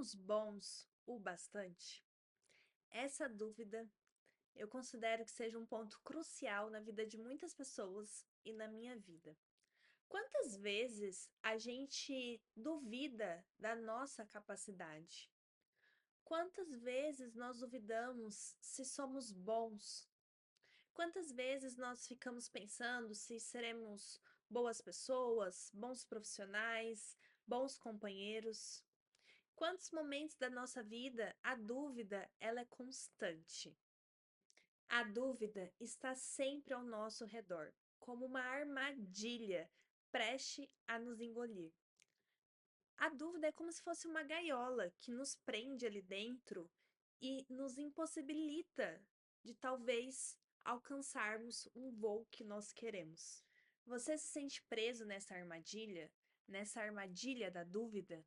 Somos bons o bastante? Essa dúvida eu considero que seja um ponto crucial na vida de muitas pessoas e na minha vida. Quantas vezes a gente duvida da nossa capacidade? Quantas vezes nós duvidamos se somos bons? Quantas vezes nós ficamos pensando se seremos boas pessoas, bons profissionais, bons companheiros? Quantos momentos da nossa vida a dúvida ela é constante? A dúvida está sempre ao nosso redor, como uma armadilha preste a nos engolir. A dúvida é como se fosse uma gaiola que nos prende ali dentro e nos impossibilita de talvez alcançarmos um voo que nós queremos. Você se sente preso nessa armadilha da dúvida?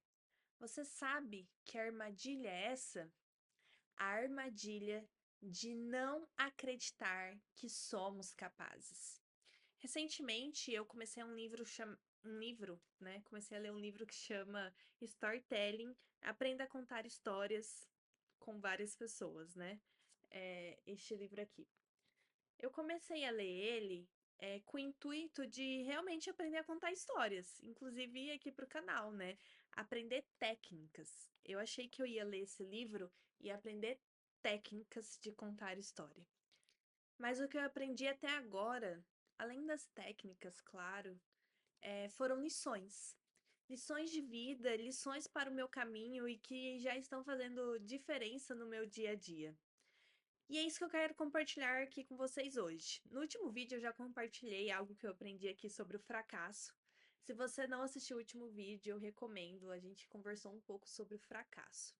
Você sabe que armadilha é essa? A armadilha de não acreditar que somos capazes. Recentemente eu comecei comecei a ler um livro que chama Storytelling, Aprenda a contar histórias com várias pessoas, né? Este livro aqui. Eu comecei a ler ele com o intuito de realmente aprender a contar histórias, inclusive aqui para o canal, né? Aprender técnicas. Eu achei que eu ia ler esse livro e aprender técnicas de contar história. Mas o que eu aprendi até agora, além das técnicas, claro, foram lições. Lições de vida, lições para o meu caminho e que já estão fazendo diferença no meu dia a dia. E é isso que eu quero compartilhar aqui com vocês hoje. No último vídeo eu já compartilhei algo que eu aprendi aqui sobre o fracasso. Se você não assistiu o último vídeo, eu recomendo. A gente conversou um pouco sobre o fracasso.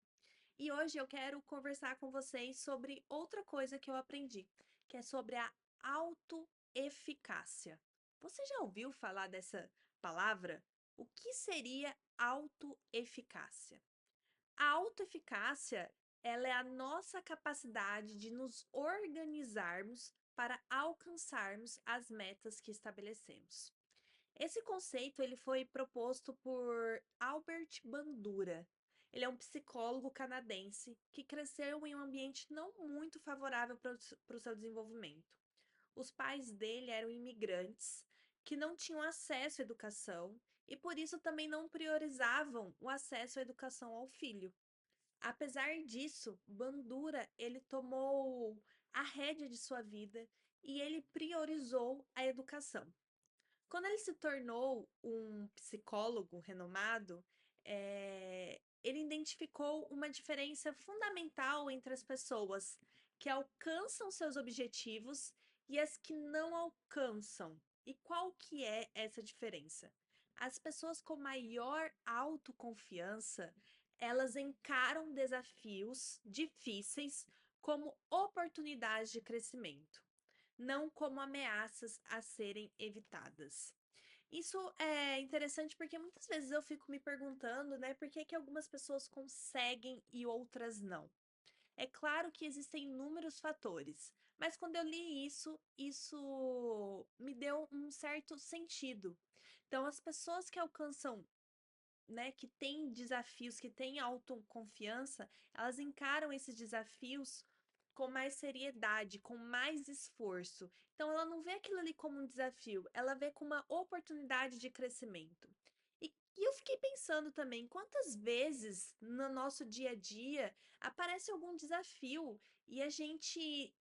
E hoje eu quero conversar com vocês sobre outra coisa que eu aprendi, que é sobre a autoeficácia. Você já ouviu falar dessa palavra? O que seria autoeficácia? A autoeficácia, ela é a nossa capacidade de nos organizarmos para alcançarmos as metas que estabelecemos. Esse conceito ele foi proposto por Albert Bandura. Ele é um psicólogo canadense que cresceu em um ambiente não muito favorável para o seu desenvolvimento. Os pais dele eram imigrantes que não tinham acesso à educação e por isso também não priorizavam o acesso à educação ao filho. Apesar disso, Bandura, ele tomou a rédea de sua vida e ele priorizou a educação. Quando ele se tornou um psicólogo renomado, ele identificou uma diferença fundamental entre as pessoas que alcançam seus objetivos e as que não alcançam. E qual que é essa diferença? As pessoas com maior autoconfiança, elas encaram desafios difíceis como oportunidades de crescimento, não como ameaças a serem evitadas. Isso é interessante porque muitas vezes eu fico me perguntando, né, por que que algumas pessoas conseguem e outras não. É claro que existem inúmeros fatores, mas quando eu li isso, isso me deu um certo sentido. Então, as pessoas que alcançam, né, que têm desafios, que têm autoconfiança, elas encaram esses desafios com mais seriedade, com mais esforço. Então, ela não vê aquilo ali como um desafio, ela vê como uma oportunidade de crescimento. E eu fiquei pensando também, quantas vezes no nosso dia a dia aparece algum desafio e a gente,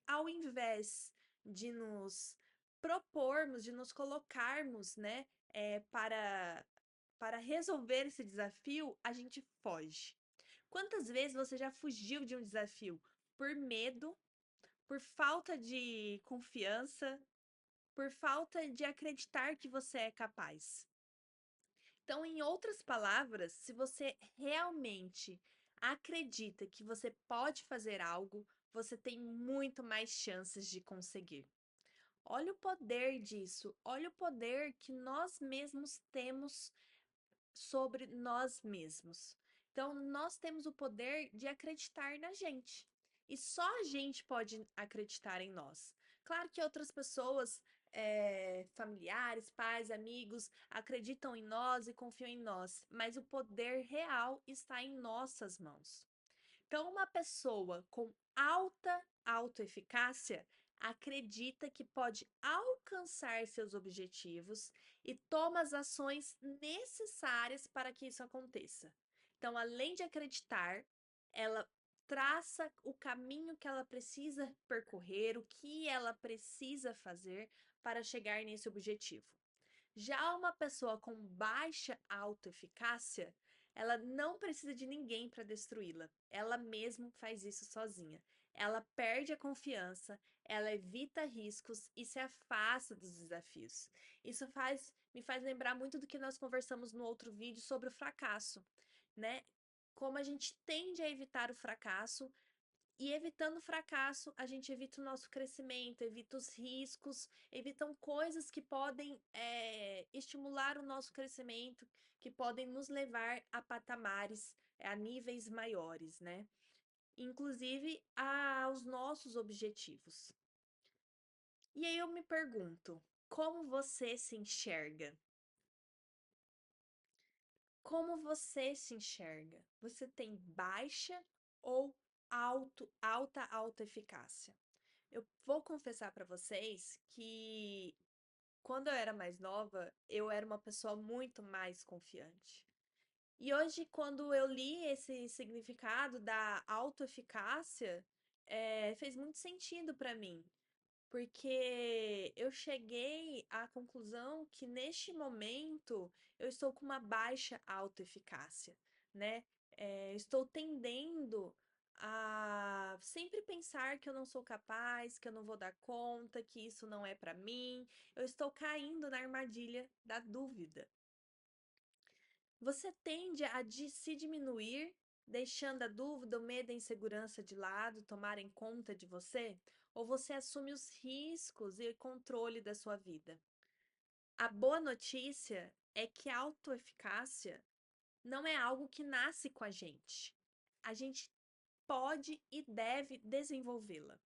ao invés de nos propormos, de nos colocarmos, né, para resolver esse desafio, a gente foge. Quantas vezes você já fugiu de um desafio por medo, por falta de confiança, por falta de acreditar que você é capaz? Então, em outras palavras, se você realmente acredita que você pode fazer algo, você tem muito mais chances de conseguir. Olha o poder disso, olha o poder que nós mesmos temos sobre nós mesmos. Então, nós temos o poder de acreditar na gente. E só a gente pode acreditar em nós. Claro que outras pessoas familiares, pais, amigos acreditam em nós e confiam em nós, mas o poder real está em nossas mãos. Então, uma pessoa com alta autoeficácia acredita que pode alcançar seus objetivos e toma as ações necessárias para que isso aconteça. Então, além de acreditar, ela traça o caminho que ela precisa percorrer, o que ela precisa fazer para chegar nesse objetivo. Já uma pessoa com baixa autoeficácia, ela não precisa de ninguém para destruí-la. Ela mesma faz isso sozinha. Ela perde a confiança, ela evita riscos e se afasta dos desafios. Me faz lembrar muito do que nós conversamos no outro vídeo sobre o fracasso, né? Como a gente tende a evitar o fracasso e evitando o fracasso, a gente evita o nosso crescimento, evita os riscos, evitam coisas que podem estimular o nosso crescimento, que podem nos levar a patamares, a níveis maiores, né? Inclusive aos nossos objetivos. E aí eu me pergunto, como você se enxerga? Como você se enxerga? Você tem baixa ou alta autoeficácia? Eu vou confessar para vocês que quando eu era mais nova, eu era uma pessoa muito mais confiante. E hoje, quando eu li esse significado da autoeficácia, fez muito sentido para mim, porque eu cheguei à conclusão que neste momento eu estou com uma baixa autoeficácia, né? Estou tendendo a sempre pensar que eu não sou capaz, que eu não vou dar conta, que isso não é para mim. Eu estou caindo na armadilha da dúvida. Você tende a se diminuir, deixando a dúvida, o medo e a insegurança de lado tomarem conta de você? Ou você assume os riscos e o controle da sua vida? A boa notícia é que a autoeficácia não é algo que nasce com a gente. A gente pode e deve desenvolvê-la.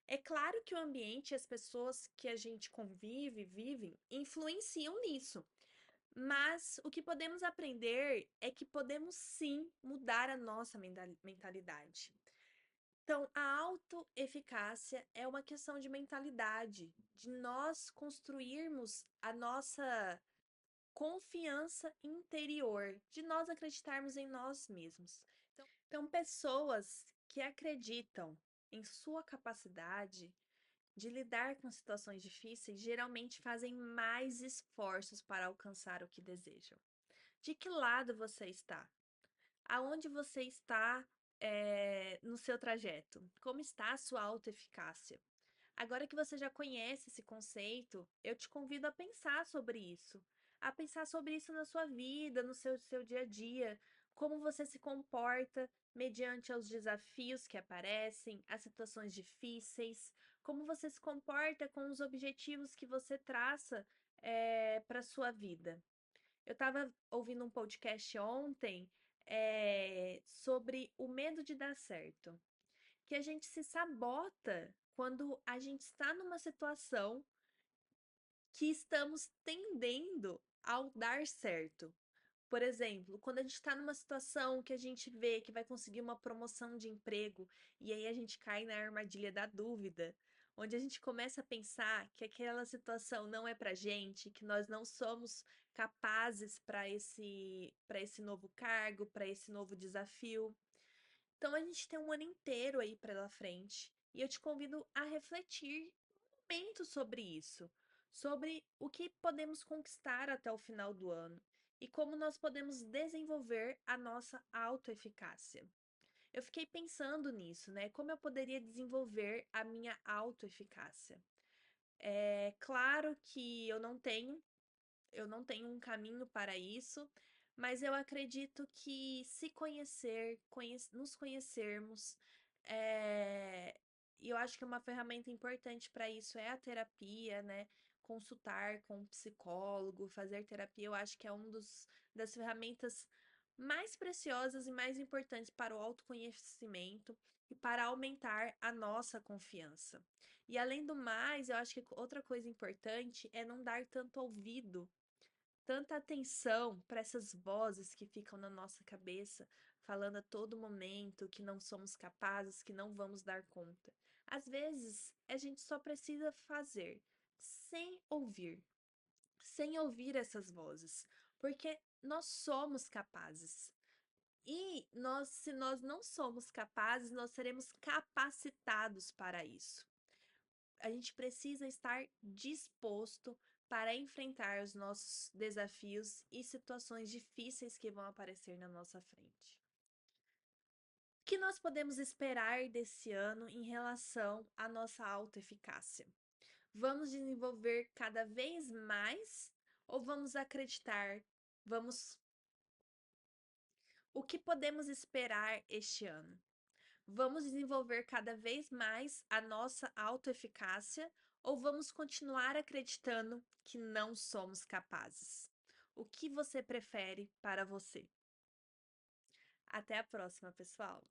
É claro que o ambiente e as pessoas que a gente convive, vivem, influenciam nisso. Mas o que podemos aprender é que podemos sim mudar a nossa mentalidade. Então, a autoeficácia é uma questão de mentalidade, de nós construirmos a nossa confiança interior, de nós acreditarmos em nós mesmos. Então, pessoas que acreditam em sua capacidade de lidar com situações difíceis geralmente fazem mais esforços para alcançar o que desejam. De que lado você está? Aonde você está, no seu trajeto? Como está a sua autoeficácia? Agora que você já conhece esse conceito, eu te convido a pensar sobre isso. A pensar sobre isso na sua vida, no seu dia a dia. Como você se comporta mediante aos desafios que aparecem, as situações difíceis. Como você se comporta com os objetivos que você traça, para a sua vida. Eu estava ouvindo um podcast ontem, sobre o medo de dar certo. Que a gente se sabota quando a gente está numa situação que estamos tendendo ao dar certo. Por exemplo, quando a gente está numa situação que a gente vê que vai conseguir uma promoção de emprego e aí a gente cai na armadilha da dúvida, onde a gente começa a pensar que aquela situação não é pra gente, que nós não somos capazes para esse novo cargo, para esse novo desafio. Então a gente tem um ano inteiro aí pela frente e eu te convido a refletir um momento sobre isso, sobre o que podemos conquistar até o final do ano e como nós podemos desenvolver a nossa autoeficácia. Eu fiquei pensando nisso, né? Como eu poderia desenvolver a minha autoeficácia? É claro que eu não tenho um caminho para isso, mas eu acredito que se conhecer, nos conhecermos, e eu acho que uma ferramenta importante para isso é a terapia, né? Consultar com um psicólogo, fazer terapia, eu acho que é das ferramentas mais preciosas e mais importantes para o autoconhecimento. e para aumentar a nossa confiança. E além do mais, eu acho que outra coisa importante é não dar tanto ouvido, tanta atenção para essas vozes que ficam na nossa cabeça, falando a todo momento que não somos capazes, que não vamos dar conta. Às vezes, a gente só precisa fazer sem ouvir, sem ouvir essas vozes, porque nós somos capazes. E nós, se nós não somos capazes, nós seremos capacitados para isso. A gente precisa estar disposto para enfrentar os nossos desafios e situações difíceis que vão aparecer na nossa frente. O que nós podemos esperar desse ano em relação à nossa autoeficácia? Vamos desenvolver cada vez mais ou vamos acreditar? Vamos. O que podemos esperar este ano? Vamos desenvolver cada vez mais a nossa autoeficácia ou vamos continuar acreditando que não somos capazes? O que você prefere para você? Até a próxima, pessoal!